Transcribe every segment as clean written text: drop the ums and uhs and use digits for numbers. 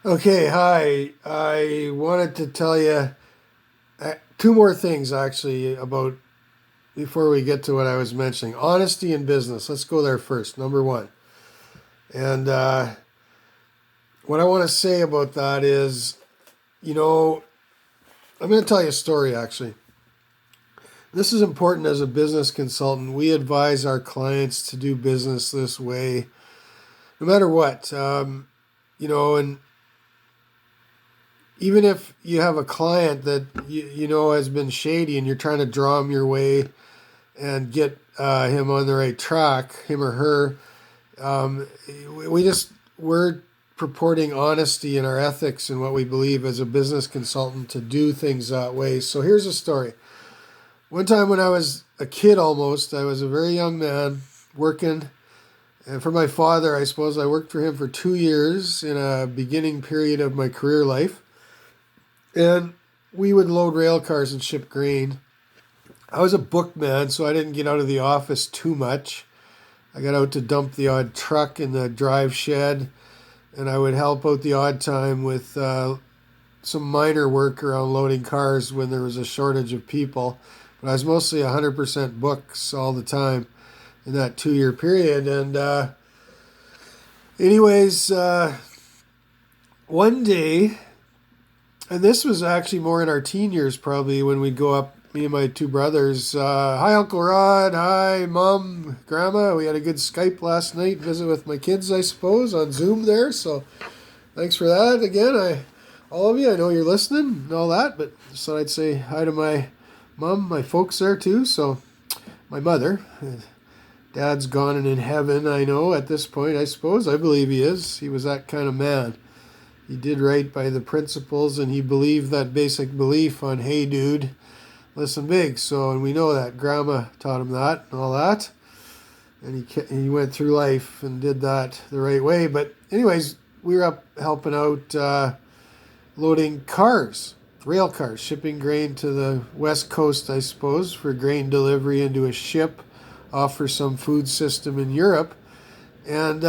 Okay, hi. I wanted to tell you two more things actually about before we get to what I was mentioning. Honesty in business. Let's go there first. Number one. And what I want to say about that is, you know, I'm going to tell you a story actually. This is important as a business consultant. We advise our clients to do business this way, no matter what. And even if you have a client that you know has been shady and you're trying to draw him your way and get him on the right track, him or her, um, we're purporting honesty in our ethics and what we believe as a business consultant to do things that way. So here's a story. One time when I was a kid almost, I was a very young man working. And for my father, I suppose I worked for him for 2 years in a beginning period of my career life. And we would load rail cars and ship grain. I was a bookman, so I didn't get out of the office too much. I got out to dump the odd truck in the drive shed, and I would help out the odd time with some minor work around loading cars when there was a shortage of people. But I was mostly 100% books all the time in that 2 year period. And, anyways, one day, and this was actually more in our teen years, probably when we'd go up, me and my two brothers. Hi, Uncle Rod. Hi, Mom, Grandma. We had a good Skype last night, visit with my kids, I suppose, on Zoom there. So thanks for that again. All of you, I know you're listening and all that, but just thought I'd say hi to my mom, my folks there too. So my mother. Dad's gone and in heaven, I know, at this point, I suppose. I believe he is. He was that kind of man. He did right by the principles, and he believed that basic belief on, hey, dude, listen big. So, and we know that. Grandma taught him that and all that. And he went through life and did that the right way. But anyways, we were up helping out loading cars, rail cars, shipping grain to the west coast, I suppose, for grain delivery into a ship off for some food system in Europe. And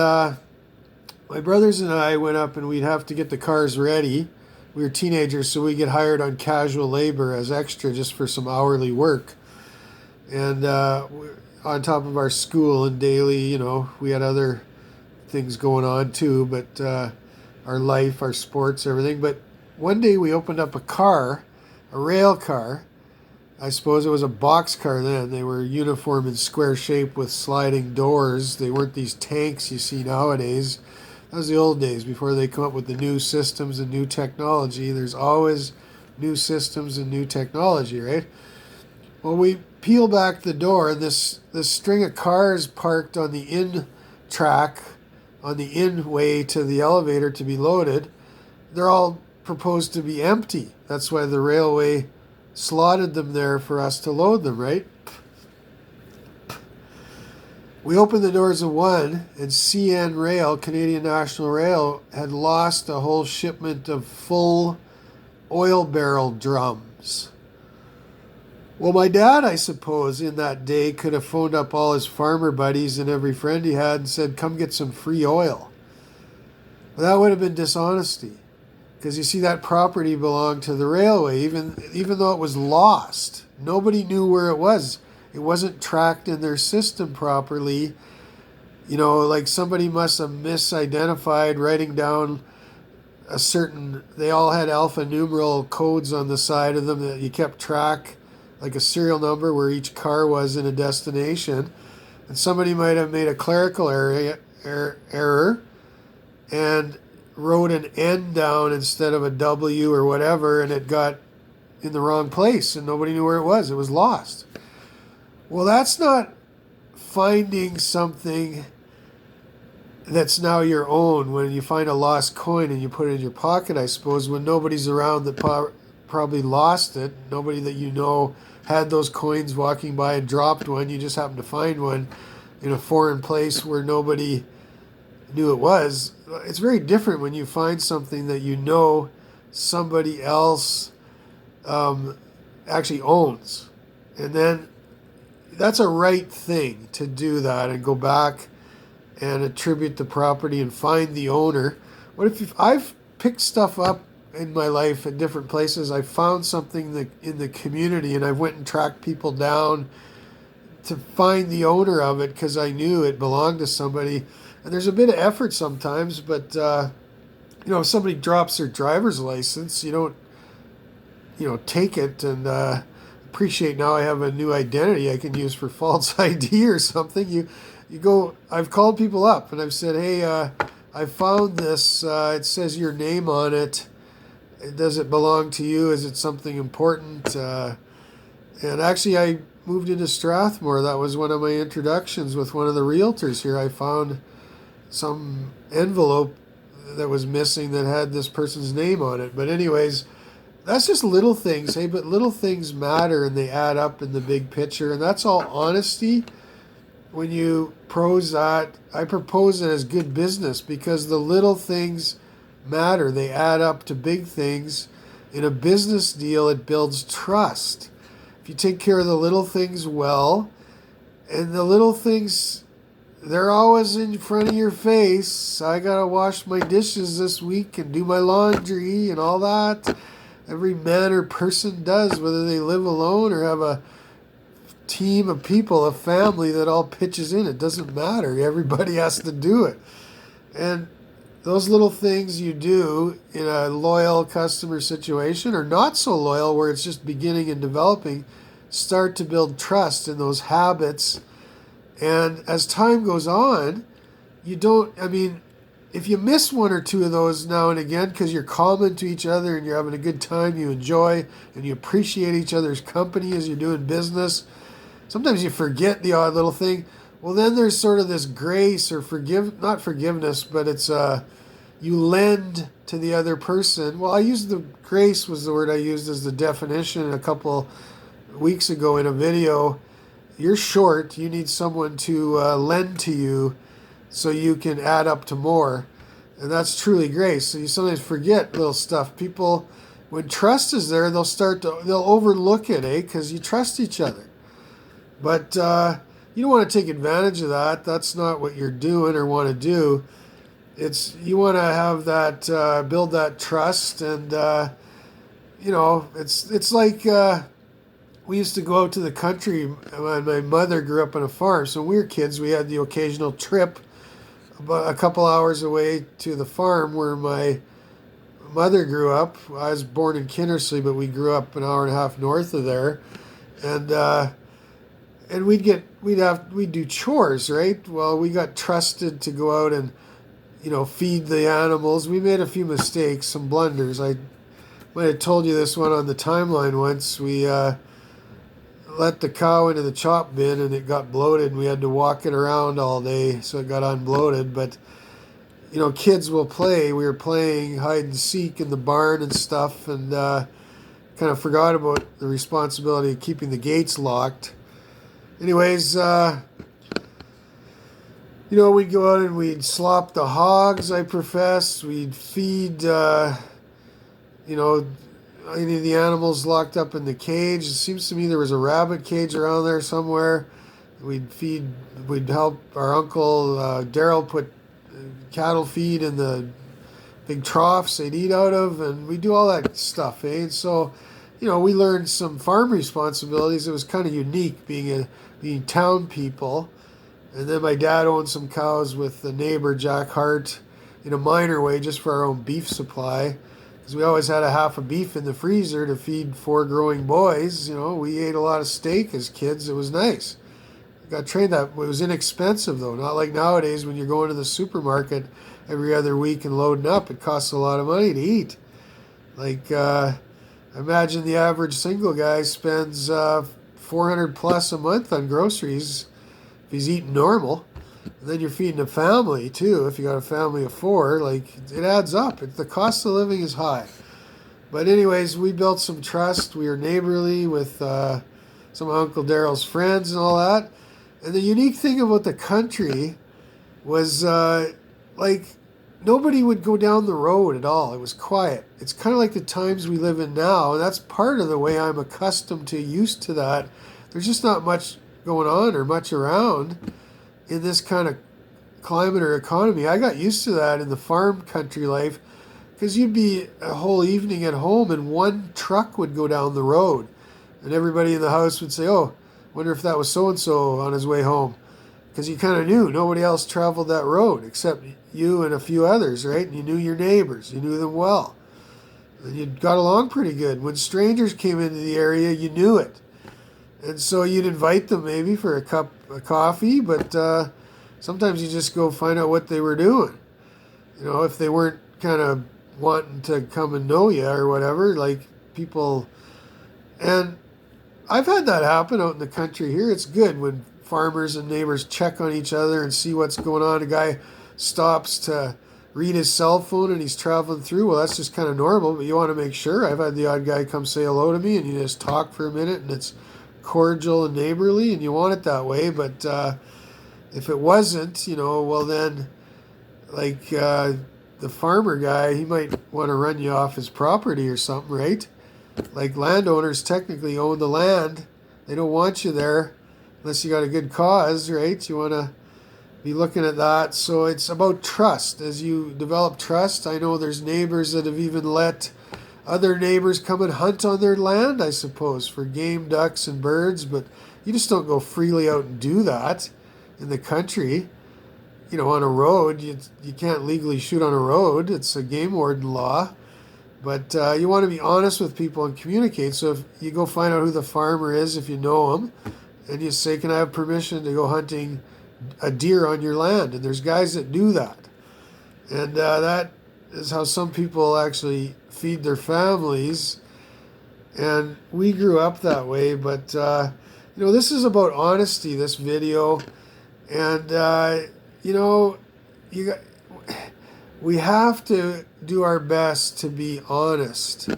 my brothers and I went up and we'd have to get the cars ready. We were teenagers, so we get hired on casual labor as extra just for some hourly work. And on top of our school and daily, we had other things going on too, but our life, our sports, everything. But one day we opened up a car, a rail car. I suppose it was a box car then. They were uniform and square shape with sliding doors. They weren't these tanks you see nowadays. That was the old days before they come up with the new systems and new technology. There's always new systems and new technology, right? Well, we peel back the door, and this string of cars parked on the in track, on the in way to the elevator to be loaded, they're all proposed to be empty. That's why the railway slotted them there for us to load them, right? We opened the doors of one, and CN Rail, Canadian National Rail, had lost a whole shipment of full oil barrel drums. Well, my dad, I suppose, in that day could have phoned up all his farmer buddies and every friend he had and said, come get some free oil. Well, that would have been dishonesty. Because you see, that property belonged to the railway, even though it was lost. Nobody knew where it was. It wasn't tracked in their system properly. Like somebody must have misidentified writing down they all had alphanumeral codes on the side of them that you kept track, like a serial number where each car was in a destination. And somebody might have made a clerical error and wrote an N down instead of a W or whatever, and it got in the wrong place and nobody knew where it was. It was lost. Well, that's not finding something that's now your own. When you find a lost coin and you put it in your pocket, I suppose, when nobody's around that probably lost it, nobody that you know had those coins walking by and dropped one, you just happened to find one in a foreign place where nobody knew it was. It's very different when you find something that you know somebody else actually owns. And then that's a right thing to do that and go back and attribute the property and find the owner. What if I've picked stuff up in my life at different places. I found something that in the community, and I went and tracked people down to find the owner of it because I knew it belonged to somebody. And there's a bit of effort sometimes, but if somebody drops their driver's license, you don't take it and appreciate now I have a new identity I can use for false ID or something. You go. I've called people up and I've said, hey, I found this. It says your name on it. Does it belong to you? Is it something important? And actually, I moved into Strathmore. That was one of my introductions with one of the realtors here. I found some envelope that was missing that had this person's name on it. But anyways, that's just little things, hey, but little things matter and they add up in the big picture. And that's all honesty. When you pros that, I propose it as good business because the little things matter. They add up to big things. In a business deal, it builds trust. If you take care of the little things well, and the little things, they're always in front of your face. I got to wash my dishes this week and do my laundry and all that. Every man or person does, whether they live alone or have a team of people, a family that all pitches in. It doesn't matter. Everybody has to do it. And those little things you do in a loyal customer situation or not so loyal where it's just beginning and developing start to build trust in those habits. And as time goes on, if you miss one or two of those now and again because you're common to each other and you're having a good time, you enjoy and you appreciate each other's company as you're doing business, sometimes you forget the odd little thing. Well, then there's sort of this grace or not forgiveness, but it's you lend to the other person. Well, grace was the word I used as the definition a couple weeks ago in a video. You're short, you need someone to lend to you so you can add up to more. And that's truly grace. So you sometimes forget little stuff. People, when trust is there, they'll overlook it, because you trust each other. But you don't want to take advantage of that. That's not what you're doing or want to do. You want to have that, build that trust. And, it's like we used to go out to the country when my mother grew up on a farm. So when we were kids, we had the occasional trip about a couple hours away to the farm where my mother grew up. I was born in Kinnersley, but we grew up an hour and a half north of there. And we'd do chores, right? Well, we got trusted to go out and, feed the animals. We made a few mistakes, some blunders. I might have told you this one on the timeline once. We let the cow into the chop bin and it got bloated and we had to walk it around all day so it got unbloated. But, kids will play. We were playing hide and seek in the barn and stuff and kind of forgot about the responsibility of keeping the gates locked. Anyways, we'd go out and we'd slop the hogs, I profess. We'd feed, any of the animals locked up in the cage. It seems to me there was a rabbit cage around there somewhere. We'd help our uncle deaL put cattle feed in the big troughs they'd eat out of, and we do all that stuff, eh? And so, we learned some farm responsibilities. It was kind of unique being town people. And then my dad owned some cows with the neighbor, Jack Hart, in a minor way, just for our own beef supply. Because we always had a half a beef in the freezer to feed 4 growing boys. We ate a lot of steak as kids. It was nice. Got trained that. It was inexpensive, though. Not like nowadays when you're going to the supermarket every other week and loading up. It costs a lot of money to eat. Like, imagine the average single guy spends $400 plus a month on groceries if he's eating normal. And then you're feeding a family too. If you got a family of 4, it adds up. The cost of living is high. But anyways, we built some trust. We were neighborly with some of Uncle deaL's friends and all that. And the unique thing about the country was nobody would go down the road at all. It was quiet. It's kind of like the times we live in now. And that's part of the way I'm accustomed to, used to that. There's just not much going on or much around in this kind of climate or economy. I got used to that in the farm country life. Because you'd be a whole evening at home and one truck would go down the road. And everybody in the house would say, oh, wonder if that was so-and-so on his way home. Because you kind of knew nobody else traveled that road except you and a few others, right? And you knew your neighbors. You knew them well. And you got along pretty good. When strangers came into the area, you knew it. And so you'd invite them maybe for a cup of coffee, but sometimes you just go find out what they were doing. You know, if they weren't kind of wanting to come and know you or whatever, like people. And I've had that happen out in the country here. It's good when farmers and neighbors check on each other and see what's going on. A guy stops to read his cell phone and he's traveling through. Well, that's just kind of normal, but you want to make sure. I've had the odd guy come say hello to me and you just talk for a minute and it's cordial and neighborly and you want it that way. But if it wasn't, you know, well then, like the farmer guy, he might want to run you off his property or something, right? Like landowners technically own the land. They don't want you there unless you got a good cause, right? You want to be looking at that. So it's about trust. As you develop trust, I know there's neighbors that have even let other neighbors come and hunt on their land, I suppose, for game, ducks, and birds. But you just don't go freely out and do that in the country. You know, on a road, you can't legally shoot on a road. It's a game warden law. But you want to be honest with people and communicate. So if you go find out who the farmer is, if you know him, and you say, can I have permission to go hunting a deer on your land? And there's guys that do that. And that is how some people actually feed their families. And we grew up that way. But, you know, this is about honesty, this video. And, you know, we have to do our best to be honest.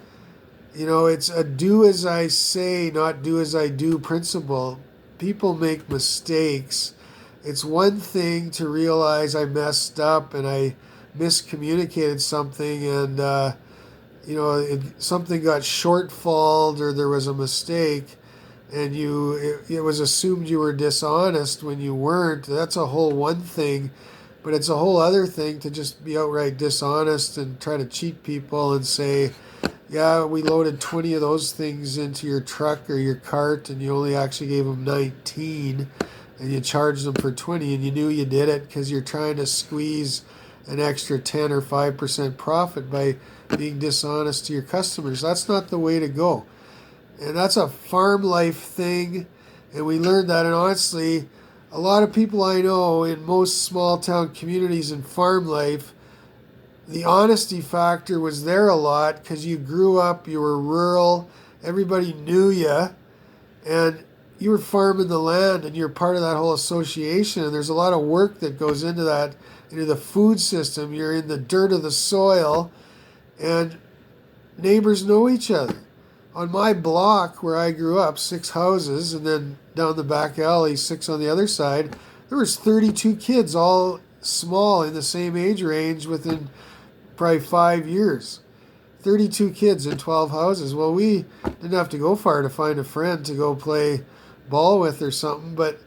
You know, it's a do as I say, not do as I do principle. People make mistakes. It's one thing to realize I messed up and I miscommunicated something and, you know, something got shortfalled or there was a mistake and it was assumed you were dishonest when you weren't. That's a whole one thing. But it's a whole other thing to just be outright dishonest and try to cheat people and say, yeah, we loaded 20 of those things into your truck or your cart and you only actually gave them 19 and you charged them for 20 and you knew you did it because you're trying to squeeze an extra 10 or 5% profit by being dishonest to your customers. That's not the way to go. And that's a farm life thing. And we learned that. And honestly, a lot of people I know in most small town communities in farm life, the honesty factor was there a lot because you grew up, you were rural, everybody knew you, and you were farming the land and you're part of that whole association. And there's a lot of work that goes into that, into the food system. You're in the dirt of the soil, and neighbors know each other. On my block where I grew up, 6 houses, and then down the back alley, 6 on the other side, there was 32 kids, all small in the same age range within probably 5 years. 32 kids in 12 houses. Well, we didn't have to go far to find a friend to go play ball with or something, but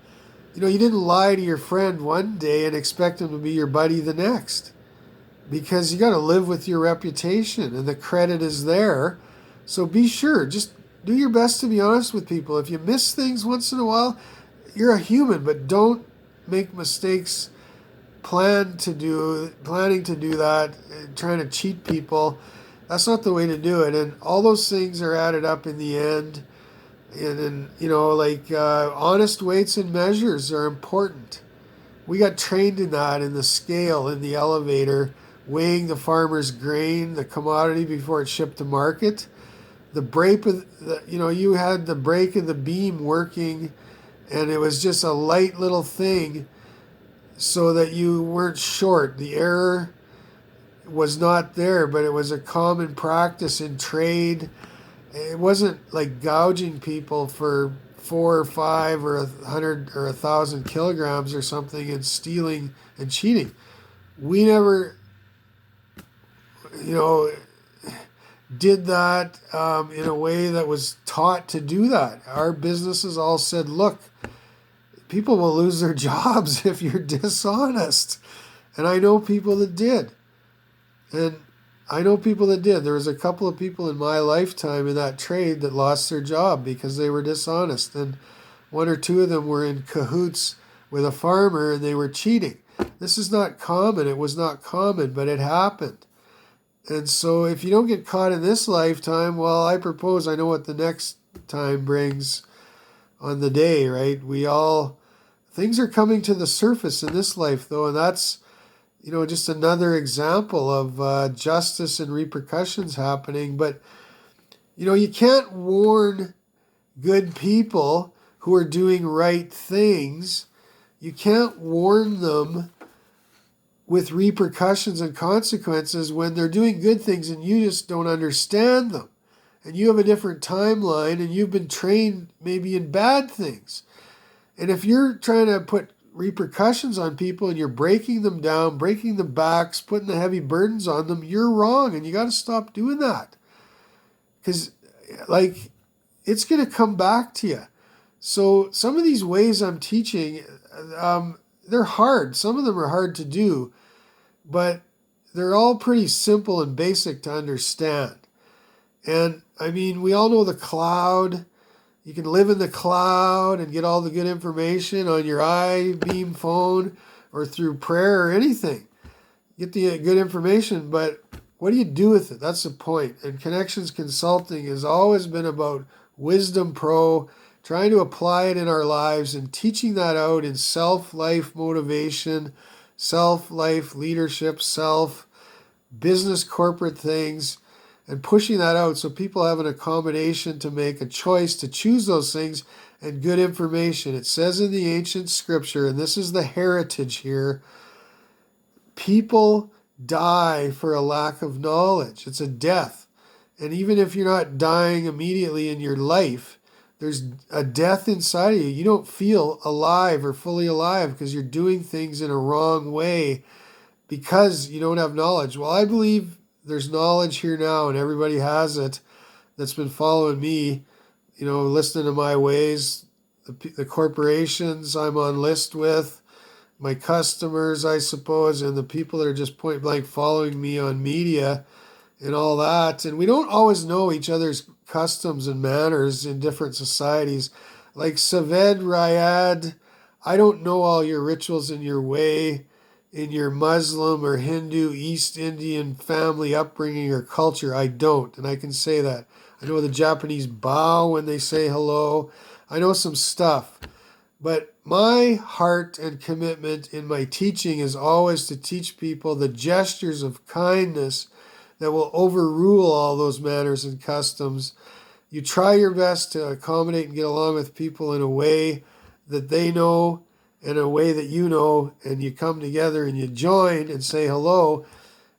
you know, you didn't lie to your friend one day and expect him to be your buddy the next, because you got to live with your reputation and the credit is there. So be sure, just do your best to be honest with people. If you miss things once in a while, you're a human, but don't make mistakes planning to do that, trying to cheat people. That's not the way to do it. And all those things are added up in the end. And you know, like honest weights and measures are important. We got trained in that in the scale, in the elevator, weighing the farmer's grain, the commodity before it's shipped to market. The break of you had the break of the beam working, and it was just a light little thing so that you weren't short. The error was not there, but it was a common practice in trade. It wasn't like gouging people for 4 or 5 or 100 or 1,000 kilograms or something and stealing and cheating. We never, did that in a way that was taught to do that. Our businesses all said, look, people will lose their jobs if you're dishonest. And I know people that did. And I know people that did. There was a couple of people in my lifetime in that trade that lost their job because they were dishonest, and one or two of them were in cahoots with a farmer and they were cheating. This is not common. It was not common, but it happened. And so if you don't get caught in this lifetime, well, I propose I know what the next time brings on the day, right? Things are coming to the surface in this life, though, and that's, just another example of justice and repercussions happening. But, you can't warn good people who are doing right things. You can't warn them with repercussions and consequences when they're doing good things and you just don't understand them. And you have a different timeline and you've been trained maybe in bad things. And if you're trying to put repercussions on people and you're breaking them down, breaking the backs, putting the heavy burdens on them, you're wrong, and you got to stop doing that. Because, it's going to come back to you. So some of these ways I'm teaching, they're hard. Some of them are hard to do, but they're all pretty simple and basic to understand. And we all know the cloud. You can live in the cloud and get all the good information on your iBeam phone or through prayer or anything. Get the good information, but what do you do with it? That's the point. And Connections Consulting has always been about Wisdom Pro, trying to apply it in our lives and teaching that out in self-life motivation, self-life leadership, business, corporate things, and pushing that out so people have an accommodation to make a choice to choose those things and good information. It says in the ancient scripture, and this is the heritage here, people die for a lack of knowledge. It's a death. And even if you're not dying immediately in your life, there's a death inside of you. You don't feel alive or fully alive because you're doing things in a wrong way because you don't have knowledge. Well, I believe there's knowledge here now, and everybody has it that's been following me, listening to my ways, the corporations I'm on list with, my customers, I suppose, and the people that are just point blank following me on media and all that. And we don't always know each other's customs and manners in different societies. Like Saved Riyadh, I don't know all your rituals in your way, in your Muslim or Hindu, East Indian family upbringing or culture. I don't, and I can say that. I know the Japanese bow when they say hello. I know some stuff. But my heart and commitment in my teaching is always to teach people the gestures of kindness that will overrule all those manners and customs. You try your best to accommodate and get along with people in a way that they know and a way that you know, and you come together and you join and say hello.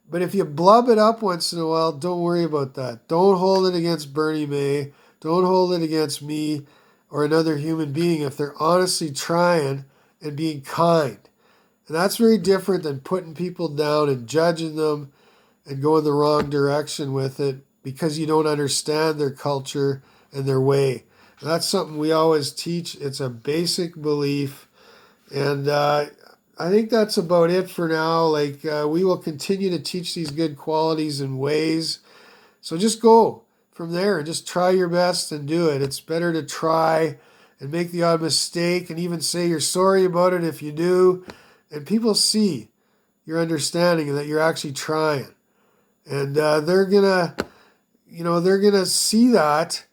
But if you blub it up once in a while, don't worry about that. Don't hold it against Bernie May. Don't hold it against me or another human being if they're honestly trying and being kind. And that's very different than putting people down and judging them and going the wrong direction with it because you don't understand their culture and their way. And that's something we always teach. It's a basic belief. And I think that's about it for now. We will continue to teach these good qualities and ways. So just go from there and just try your best and do it. It's better to try and make the odd mistake and even say you're sorry about it if you do. And people see your understanding and that you're actually trying. And they're gonna see that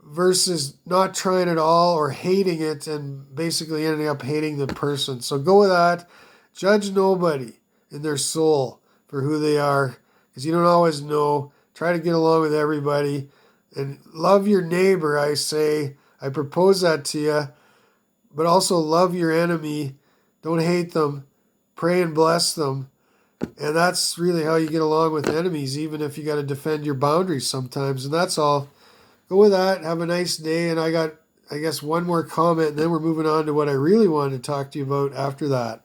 versus not trying at all or hating it and basically ending up hating the person. So go with that. Judge nobody in their soul for who they are because you don't always know. Try to get along with everybody and love your neighbor, I say. I propose that to you. But also love your enemy. Don't hate them. Pray and bless them. And that's really how you get along with enemies, even if you got to defend your boundaries sometimes. And that's all. Go with that. Have a nice day. And I got, one more comment, and then we're moving on to what I really wanted to talk to you about after that.